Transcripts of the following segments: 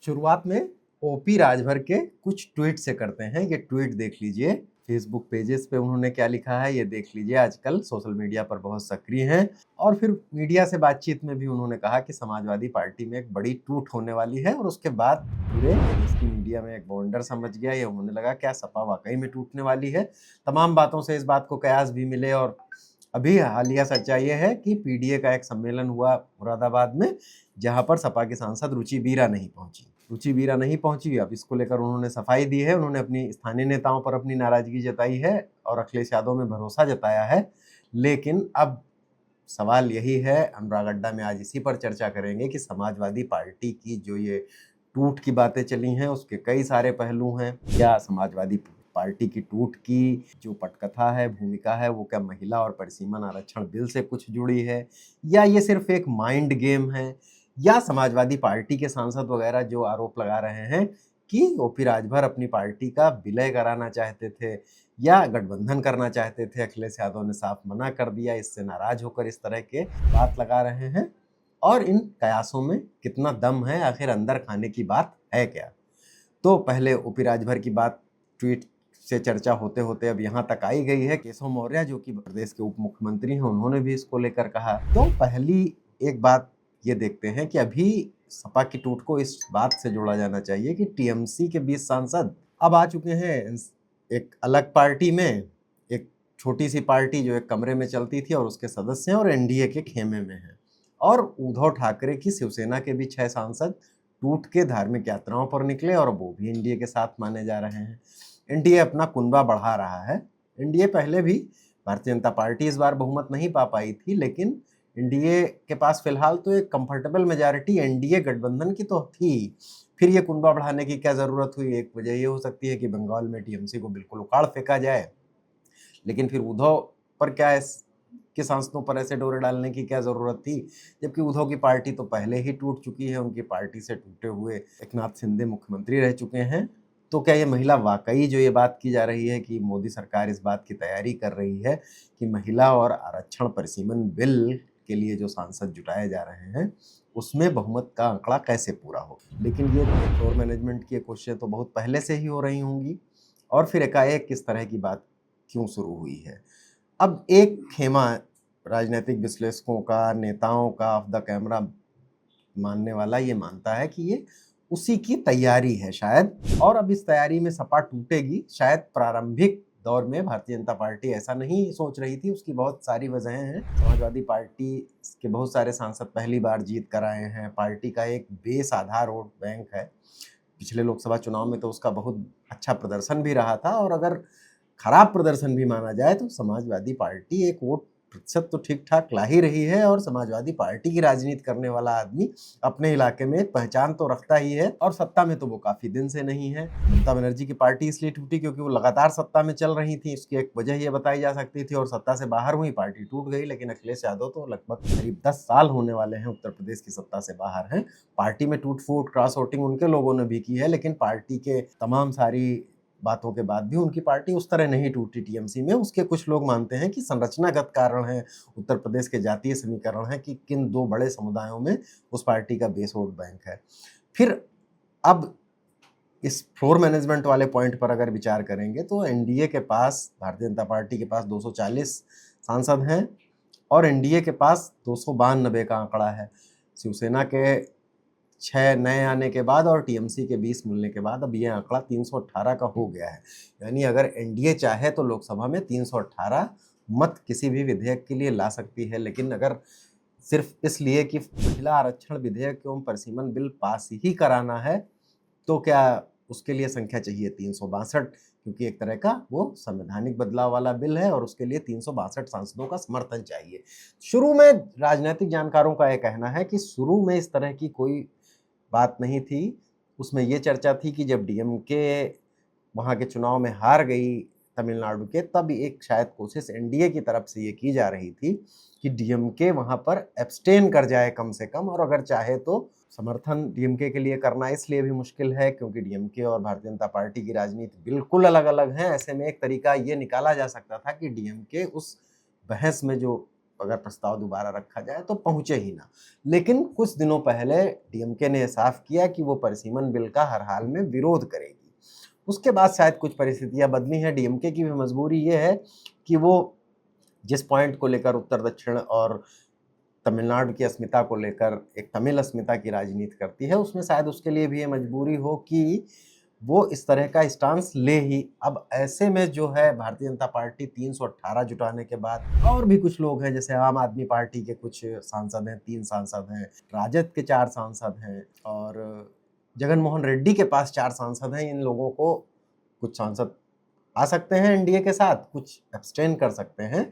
शुरुआत में ओपी राजभर के कुछ ट्वीट से करते हैं। ये ट्वीट देख लीजिए, फेसबुक पेजेस पे उन्होंने क्या लिखा है ये देख लीजिए। आजकल सोशल मीडिया पर बहुत सक्रिय हैं और फिर मीडिया से बातचीत में भी उन्होंने कहा कि समाजवादी पार्टी में एक बड़ी टूट होने वाली है और उसके बाद पूरे देश की मीडिया में एक बवंडर समझ गया। ये उन्होंने लगा क्या सपा वाकई में टूटने वाली है। तमाम बातों से इस बात को कयास भी मिले और अभी हालिया सच्चाई ये है कि पीडीए का एक सम्मेलन हुआ मुरादाबाद में, जहां पर सपा के सांसद रुचि बीरा नहीं पहुंची। अब इसको लेकर उन्होंने सफाई दी है। उन्होंने अपनी स्थानीय नेताओं पर अपनी नाराजगी जताई है और अखिलेश यादव में भरोसा जताया है। लेकिन अब सवाल यही है, अनुराग अड्डा में आज इसी पर चर्चा करेंगे कि समाजवादी पार्टी की जो ये टूट की बातें चली हैं उसके कई सारे पहलू हैं। क्या समाजवादी पार्टी की टूट की जो पटकथा है, भूमिका है, वो क्या महिला और परिसीमन आरक्षण बिल से कुछ जुड़ी है, या ये सिर्फ एक माइंड गेम है, या समाजवादी पार्टी के सांसद वगैरह जो आरोप लगा रहे हैं कि ओपी राजभर अपनी पार्टी का विलय कराना चाहते थे या गठबंधन करना चाहते थे, अखिलेश यादव ने साफ मना कर दिया, इससे नाराज होकर इस तरह के बात लगा रहे हैं। और इन कयासों में कितना दम है, आखिर अंदर खाने की बात है क्या। तो पहले ओपी राजभर की बात ट्वीट से चर्चा होते होते अब यहाँ तक आई गई है। केशव मौर्य जो कि प्रदेश के उप मुख्यमंत्री हैं, उन्होंने भी इसको लेकर कहा। तो पहली एक बात ये देखते हैं कि अभी सपा की टूट को इस बात से जोड़ा जाना चाहिए कि टीएमसी के 20 सांसद अब आ चुके हैं एक अलग पार्टी में। एक छोटी सी पार्टी जो एक कमरे में चलती थी और उसके सदस्य हैं और एनडीए के खेमे में हैं। और उद्धव ठाकरे की शिवसेना के भी 6 सांसद टूट के धार्मिक यात्राओं पर निकले और वो भी एनडीए के साथ माने जा रहे हैं। एनडीए अपना कुनबा बढ़ा रहा है। एनडीए पहले भी, भारतीय जनता पार्टी इस बार बहुमत नहीं पा पाई थी, लेकिन एनडीए के पास फिलहाल तो एक कंफर्टेबल मेजॉरिटी एनडीए गठबंधन की तो थी। फिर ये कुनबा बढ़ाने की क्या जरूरत हुई? एक वजह ये हो सकती है कि बंगाल में टीएमसी को बिल्कुल उखाड़ फेंका जाए, लेकिन फिर उद्धव पर क्या के सांसदों पर ऐसे डोरे डालने की क्या जरूरत थी, जबकि उद्धव की पार्टी तो पहले ही टूट चुकी है। उनकी पार्टी से टूटे हुए एकनाथ शिंदे मुख्यमंत्री रह चुके हैं। तो क्या ये महिला वाकई, जो ये बात की जा रही है कि मोदी सरकार इस बात की तैयारी कर रही है कि महिला और आरक्षण परिसीमन बिल के लिए जो सांसद जुटाए जा रहे हैं उसमें बहुमत का आंकड़ा कैसे पूरा हो? लेकिन ये फ्लोर मैनेजमेंट की कोशिशें तो बहुत पहले से ही हो रही होंगी, और फिर एकाएक किस तरह की बात क्यों शुरू हुई है? अब एक खेमा राजनीतिक विश्लेषकों का, नेताओं का ऑफ द कैमरा मानने वाला ये मानता है कि ये उसी की तैयारी है शायद, और अब इस तैयारी में सपा टूटेगी। शायद प्रारंभिक दौर में भारतीय जनता पार्टी ऐसा नहीं सोच रही थी, उसकी बहुत सारी वजहें हैं। समाजवादी पार्टी के बहुत सारे सांसद पहली बार जीत कर आए हैं। पार्टी का एक बेस आधार वोट बैंक है। पिछले लोकसभा चुनाव में तो उसका बहुत अच्छा प्रदर्शन भी रहा था, और अगर खराब प्रदर्शन भी माना जाए तो समाजवादी पार्टी एक वोट प्रतिशत तो ठीक ठाक ला ही रही है। और समाजवादी पार्टी की राजनीति करने वाला आदमी अपने इलाके में एक पहचान तो रखता ही है, और सत्ता में तो वो काफी दिन से नहीं है। ममता बनर्जी की पार्टी इसलिए टूटी क्योंकि वो लगातार सत्ता में चल रही थी, इसकी एक वजह ये बताई जा सकती थी, और सत्ता से बाहर हुई पार्टी टूट गई। लेकिन अखिलेश यादव तो लगभग करीब 10 साल होने वाले हैं उत्तर प्रदेश की सत्ता से बाहर हैं। पार्टी में टूट फूट, क्रॉस वोटिंग उनके लोगों ने भी की है, लेकिन पार्टी के तमाम सारी बातों के बाद भी उनकी पार्टी उस तरह नहीं टूटी टीएमसी में। उसके कुछ लोग मानते हैं कि संरचनागत कारण है, उत्तर प्रदेश के जातीय समीकरण है कि किन 2 बड़े समुदायों में उस पार्टी का बेस वोट बैंक है। फिर अब इस फ्लोर मैनेजमेंट वाले पॉइंट पर अगर विचार करेंगे तो एनडीए के पास, भारतीय जनता पार्टी के पास 240 सांसद हैं और एनडीए के पास 292 का आंकड़ा है। शिवसेना के 6 नए आने के बाद और टीएमसी के 20 मिलने के बाद अब ये आंकड़ा 318 का हो गया है। यानी अगर एनडीए चाहे तो लोकसभा में 318 मत किसी भी विधेयक के लिए ला सकती है। लेकिन अगर सिर्फ इसलिए कि महिला आरक्षण विधेयक एवं परिसीमन बिल पास ही कराना है, तो क्या उसके लिए संख्या चाहिए 362, क्योंकि एक तरह का वो संवैधानिक बदलाव वाला बिल है और उसके लिए 362 सांसदों का समर्थन चाहिए। शुरू में राजनीतिक जानकारों का यह कहना है कि शुरू में इस तरह की कोई बात नहीं थी। उसमें ये चर्चा थी कि जब डीएमके वहाँ के चुनाव में हार गई तमिलनाडु के, तब एक शायद कोशिश एनडीए की तरफ से ये की जा रही थी कि डीएमके वहाँ पर एब्सटेन कर जाए कम से कम, और अगर चाहे तो समर्थन डीएमके के लिए करना इसलिए भी मुश्किल है क्योंकि डीएमके और भारतीय जनता पार्टी की राजनीति बिल्कुल अलग अलग है। ऐसे में एक तरीका ये निकाला जा सकता था कि डीएमके उस बहस में जो अगर प्रस्ताव दोबारा रखा जाए तो पहुंचे ही ना। लेकिन कुछ दिनों पहले डीएमके ने साफ किया कि वो परिसीमन बिल का हर हाल में विरोध करेगी। उसके बाद शायद कुछ परिस्थितियां बदली हैं। डीएमके की भी मजबूरी ये है कि वो जिस पॉइंट को लेकर उत्तर दक्षिण और तमिलनाडु की अस्मिता को लेकर एक तमिल अस्मिता की राजनीति करती है, उसमें शायद उसके लिए भी ये मजबूरी हो कि वो इस तरह का स्टांस ले ही। अब ऐसे में जो है भारतीय जनता पार्टी 318 जुटाने के बाद, और भी कुछ लोग हैं जैसे आम आदमी पार्टी के कुछ सांसद हैं, 3 सांसद हैं, राजद के 4 सांसद हैं और जगन मोहन रेड्डी के पास 4 सांसद हैं। इन लोगों को कुछ सांसद आ सकते हैं एनडीए के साथ, कुछ एब्सटेन कर सकते हैं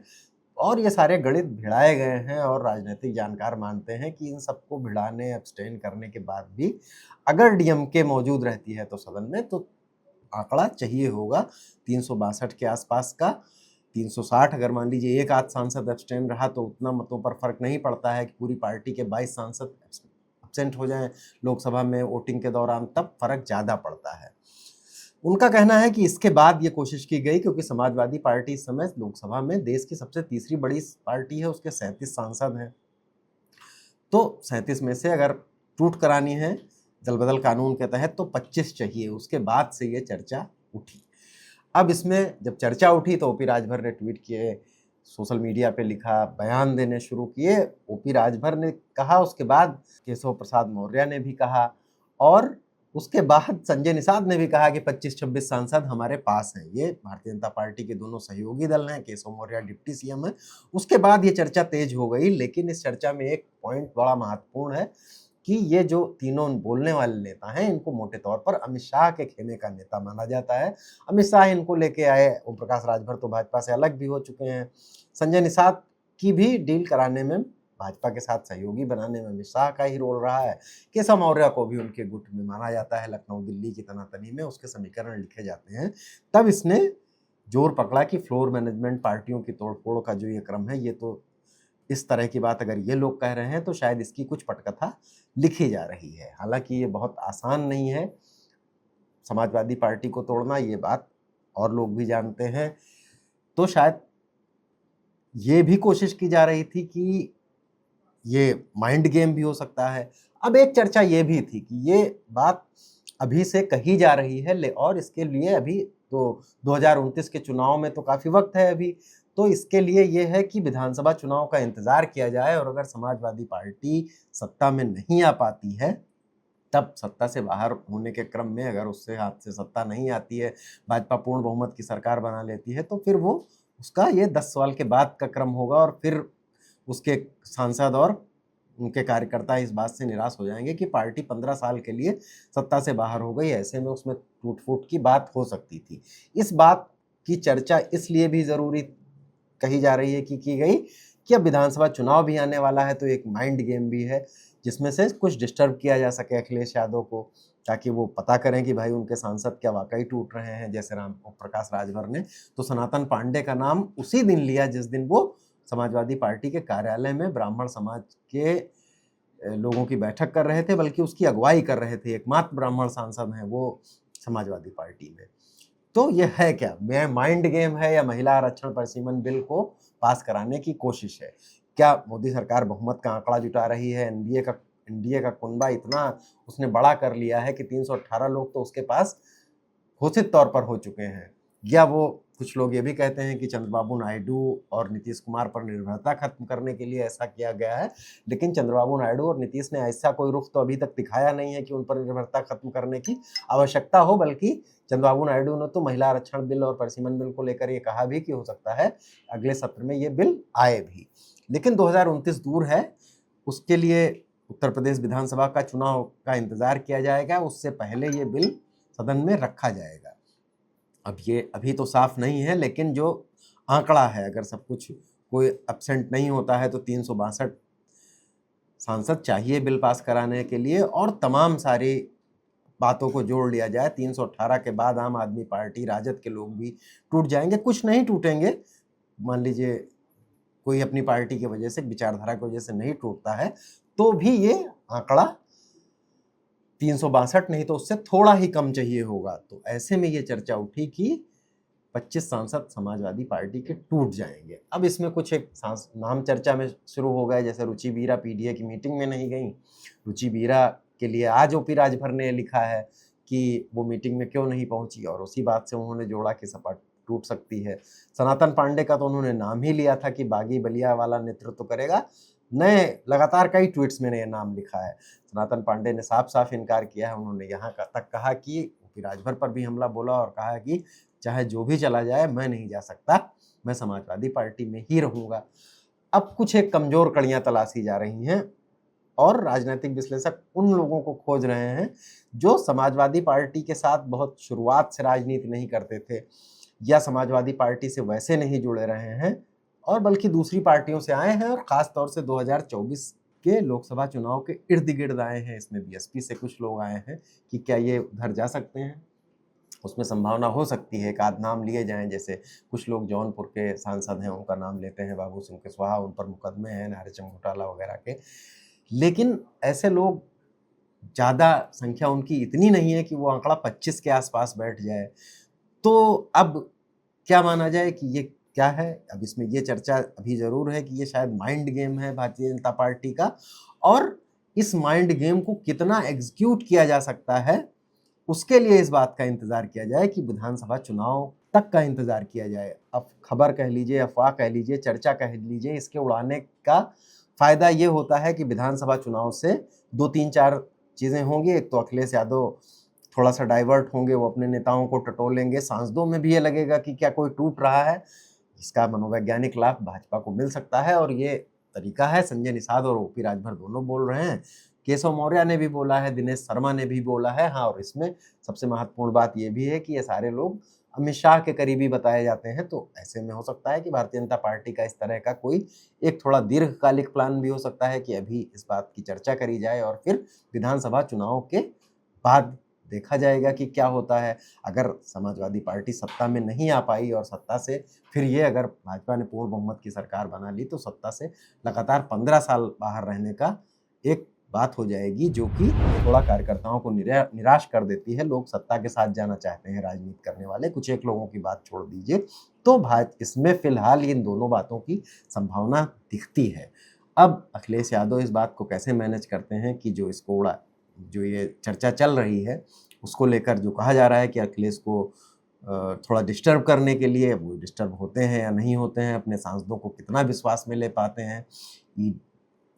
और ये सारे गणित भिड़ाए गए हैं और राजनीतिक जानकार मानते हैं कि इन सबको भिड़ाने एब्सटेन करने के बाद भी अगर डीएमके मौजूद रहती है तो सदन में, तो आंकड़ा चाहिए होगा 362 के आसपास का। 360 अगर मान लीजिए एक आध सांसद एब्सटेन रहा तो उतना मतों पर फर्क नहीं पड़ता है कि पूरी पार्टी के 22 सांसद एब्सेंट हो जाएं लोकसभा में वोटिंग के दौरान, तब फर्क ज़्यादा पड़ता है। उनका कहना है कि इसके बाद ये कोशिश की गई क्योंकि समाजवादी पार्टी इस समय लोकसभा में देश की सबसे तीसरी बड़ी पार्टी है, उसके 37 सांसद हैं। तो 37 में से अगर टूट करानी है दलबदल कानून के तहत तो 25 चाहिए। उसके बाद से ये चर्चा उठी। अब इसमें जब चर्चा उठी तो ओपी राजभर ने ट्वीट किए, सोशल मीडिया पे लिखा, बयान देने शुरू किए। ओपी राजभर ने कहा, उसके बाद केशव प्रसाद मौर्य ने भी कहा और उसके बाद संजय निषाद ने भी कहा कि 25-26 सांसद हमारे पास हैं। ये भारतीय जनता पार्टी के दोनों सहयोगी दल हैं, केशव मौर्य डिप्टी सीएम है। उसके बाद ये चर्चा तेज हो गई, लेकिन इस चर्चा में एक पॉइंट बड़ा महत्वपूर्ण है कि ये जो तीनों बोलने वाले नेता हैं, इनको मोटे तौर पर अमित शाह के खेमे का नेता माना जाता है। अमित शाह इनको लेके आए। ओम प्रकाश राजभर तो भाजपा से अलग भी हो चुके हैं। संजय निषाद की भी डील कराने में, भाजपा के साथ सहयोगी बनाने में अमित शाह का ही रोल रहा है। केशव मौर्य को भी उनके गुट में माना जाता है। लखनऊ दिल्ली की तनातनी में उसके समीकरण लिखे जाते हैं। तब इसने जोर पकड़ा कि फ्लोर मैनेजमेंट पार्टियों की तोड़फोड़ का जो ये क्रम है, ये तो इस तरह की बात अगर ये लोग कह रहे हैं तो शायद इसकी कुछ पटकथा लिखी जा रही है। हालांकि ये बहुत आसान नहीं है समाजवादी पार्टी को तोड़ना, ये बात और लोग भी जानते हैं। तो शायद ये भी कोशिश की जा रही थी कि ये माइंड गेम भी हो सकता है। अब एक चर्चा ये भी थी कि ये बात अभी से कही जा रही है और इसके लिए अभी तो 2029 के चुनाव में तो काफ़ी वक्त है अभी, तो इसके लिए ये है कि विधानसभा चुनाव का इंतज़ार किया जाए और अगर समाजवादी पार्टी सत्ता में नहीं आ पाती है, तब सत्ता से बाहर होने के क्रम में अगर उससे हाथ से सत्ता नहीं आती है, भाजपा पूर्ण बहुमत की सरकार बना लेती है, तो फिर वो उसका ये 10 साल के बाद का क्रम होगा और फिर उसके सांसद और उनके कार्यकर्ता इस बात से निराश हो जाएंगे कि पार्टी 15 साल के लिए सत्ता से बाहर हो गई। ऐसे में उसमें टूट फूट की बात हो सकती थी। इस बात की चर्चा इसलिए भी ज़रूरी कही जा रही है कि की गई कि अब विधानसभा चुनाव भी आने वाला है, तो एक माइंड गेम भी है जिसमें से कुछ डिस्टर्ब किया जा सके अखिलेश यादव को, ताकि वो पता करें कि भाई उनके सांसद क्या वाकई टूट रहे हैं। जैसे राम प्रकाश राजभर ने तो सनातन पांडे का नाम उसी दिन लिया जिस दिन वो समाजवादी पार्टी के कार्यालय में ब्राह्मण समाज के लोगों की बैठक कर रहे थे, बल्कि उसकी अगुवाई कर रहे थे। एकमात्र ब्राह्मण सांसद हैं वो समाजवादी पार्टी में। तो ये है क्या, माइंड गेम है या महिला आरक्षण परिसीमन बिल को पास कराने की कोशिश है? क्या मोदी सरकार बहुमत का आंकड़ा जुटा रही है? एनडीए का कुनबा इतना उसने बड़ा कर लिया है कि 318 लोग तो उसके पास घोषित तौर पर हो चुके हैं। या वो कुछ लोग ये भी कहते हैं कि चंद्रबाबू नायडू और नीतीश कुमार पर निर्भरता खत्म करने के लिए ऐसा किया गया है, लेकिन चंद्रबाबू नायडू और नीतीश ने ऐसा कोई रुख तो अभी तक दिखाया नहीं है कि उन पर निर्भरता खत्म करने की आवश्यकता हो। बल्कि चंद्रबाबू नायडू ने तो महिला आरक्षण बिल और परिसीमन बिल को लेकर ये कहा भी कि हो सकता है अगले सत्र में ये बिल आए भी। लेकिन 2029 दूर है, उसके लिए उत्तर प्रदेश विधानसभा का चुनाव का इंतजार किया जाएगा। उससे पहले ये बिल सदन में रखा जाएगा। अब ये अभी तो साफ नहीं है, लेकिन जो आंकड़ा है, अगर सब कुछ कोई एब्सेंट नहीं होता है तो 362 सांसद चाहिए बिल पास कराने के लिए और तमाम सारी बातों को जोड़ लिया जाए। 318 के बाद आम आदमी पार्टी, राजद के लोग भी टूट जाएंगे। कुछ नहीं टूटेंगे, मान लीजिए कोई अपनी पार्टी की वजह से, विचारधारा की वजह से नहीं टूटता है, तो भी ये आंकड़ा 362 नहीं तो उससे थोड़ा ही कम चाहिए होगा। तो ऐसे में ये चर्चा उठी कि 25 सांसद समाजवादी पार्टी के टूट जाएंगे। अब इसमें कुछ एक नाम चर्चा में शुरू हो गए, जैसे रुचि बीरा पीडीए की मीटिंग में नहीं गई। रुचि बीरा के लिए आज ओपी राजभर ने लिखा है कि वो मीटिंग में क्यों नहीं पहुंची, और उसी बात से उन्होंने जोड़ा कि सपा टूट सकती है। सनातन पांडे का तो उन्होंने नाम ही लिया था कि बागी बलिया वाला नेतृत्व करेगा। नए लगातार कई ट्वीट्स में ये नाम लिखा है। सनातन पांडे ने साफ साफ इनकार किया है। उन्होंने यहाँ तक कहा कि ओपी राजभर पर भी हमला बोला और कहा कि चाहे जो भी चला जाए मैं नहीं जा सकता, मैं समाजवादी पार्टी में ही रहूंगा। अब कुछ एक कमजोर कड़ियां तलाशी जा रही हैं और राजनीतिक विश्लेषक उन लोगों को खोज रहे हैं जो समाजवादी पार्टी के साथ बहुत शुरुआत से राजनीति नहीं करते थे या समाजवादी पार्टी से वैसे नहीं जुड़े रहे हैं, और बल्कि दूसरी पार्टियों से आए हैं और खास तौर से 2024 के लोकसभा चुनाव के इर्द गिर्द आए हैं। इसमें बीएसपी से कुछ लोग आए हैं कि क्या ये उधर जा सकते हैं, उसमें संभावना हो सकती है। एक आध नाम लिए जाएं, जैसे कुछ लोग जौनपुर के सांसद हैं उनका नाम लेते हैं, बाबू सिंह कुशवाहा, उन पर मुकदमे हैं नारायण घोटाला वगैरह के। लेकिन ऐसे लोग ज़्यादा संख्या उनकी इतनी नहीं है कि वो आंकड़ा 25 के आसपास बैठ जाए। तो अब क्या माना जाए कि ये क्या है? अब इसमें ये चर्चा अभी जरूर है कि ये शायद माइंड गेम है भारतीय जनता पार्टी का, और इस माइंड गेम को कितना एग्जीक्यूट किया जा सकता है उसके लिए इस बात का इंतजार किया जाए कि विधानसभा चुनाव तक का इंतजार किया जाए। अब खबर कह लीजिए, अफवाह कह लीजिए, चर्चा कह लीजिए, इसके उड़ाने का फायदा ये होता है कि विधानसभा चुनाव से 2-3-4 चीजें होंगी। एक तो अखिलेश यादव थोड़ा सा डाइवर्ट होंगे, वो अपने नेताओं को टटोलेंगे। सांसदों में भी ये लगेगा कि क्या कोई टूट रहा है, इसका मनोवैज्ञानिक लाभ भाजपा को मिल सकता है। और ये तरीका है, संजय निषाद और ओपी राजभर दोनों बोल रहे हैं, केशव मौर्य ने भी बोला है, दिनेश शर्मा ने भी बोला है। हाँ, और इसमें सबसे महत्वपूर्ण बात यह भी है कि ये सारे लोग अमित शाह के करीबी बताए जाते हैं। तो ऐसे में हो सकता है कि भारतीय जनता पार्टी का इस तरह का कोई एक थोड़ा दीर्घकालिक प्लान भी हो सकता है कि अभी इस बात की चर्चा करी जाए और फिर विधानसभा चुनाव के बाद देखा जाएगा कि क्या होता है। अगर समाजवादी पार्टी सत्ता में नहीं आ पाई और सत्ता से फिर ये अगर भाजपा ने पूर्ण बहुमत की सरकार बना ली तो सत्ता से लगातार 15 साल बाहर रहने का एक बात हो जाएगी, जो कि थोड़ा कार्यकर्ताओं को निराश कर देती है। लोग सत्ता के साथ जाना चाहते हैं, राजनीति करने वाले, कुछ एक लोगों की बात छोड़ दीजिए। तो इसमें फिलहाल इन दोनों बातों की संभावना दिखती है। अब अखिलेश यादव इस बात को कैसे मैनेज करते हैं कि जो ये चर्चा चल रही है उसको लेकर जो कहा जा रहा है कि अखिलेश को थोड़ा डिस्टर्ब करने के लिए, वो डिस्टर्ब होते हैं या नहीं होते हैं, अपने सांसदों को कितना विश्वास में ले पाते हैं,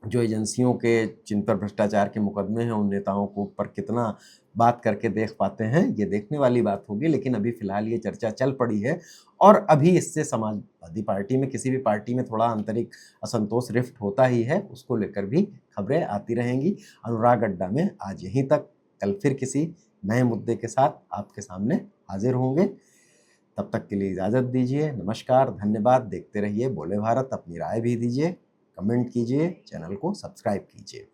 जो एजेंसियों के जिन पर भ्रष्टाचार के मुकदमे हैं उन नेताओं को ऊपर कितना बात करके देख पाते हैं, ये देखने वाली बात होगी। लेकिन अभी फिलहाल ये चर्चा चल पड़ी है और अभी इससे समाजवादी पार्टी में, किसी भी पार्टी में थोड़ा आंतरिक असंतोष रिफ्ट होता ही है, उसको लेकर भी खबरें आती रहेंगी। अनुराग अड्डा में आज यहीं तक, कल फिर किसी नए मुद्दे के साथ आपके सामने हाजिर होंगे। तब तक के लिए इजाज़त दीजिए। नमस्कार, धन्यवाद। देखते रहिए बोले भारत। अपनी राय भी दीजिए, कमेंट कीजिए, चैनल को सब्सक्राइब कीजिए।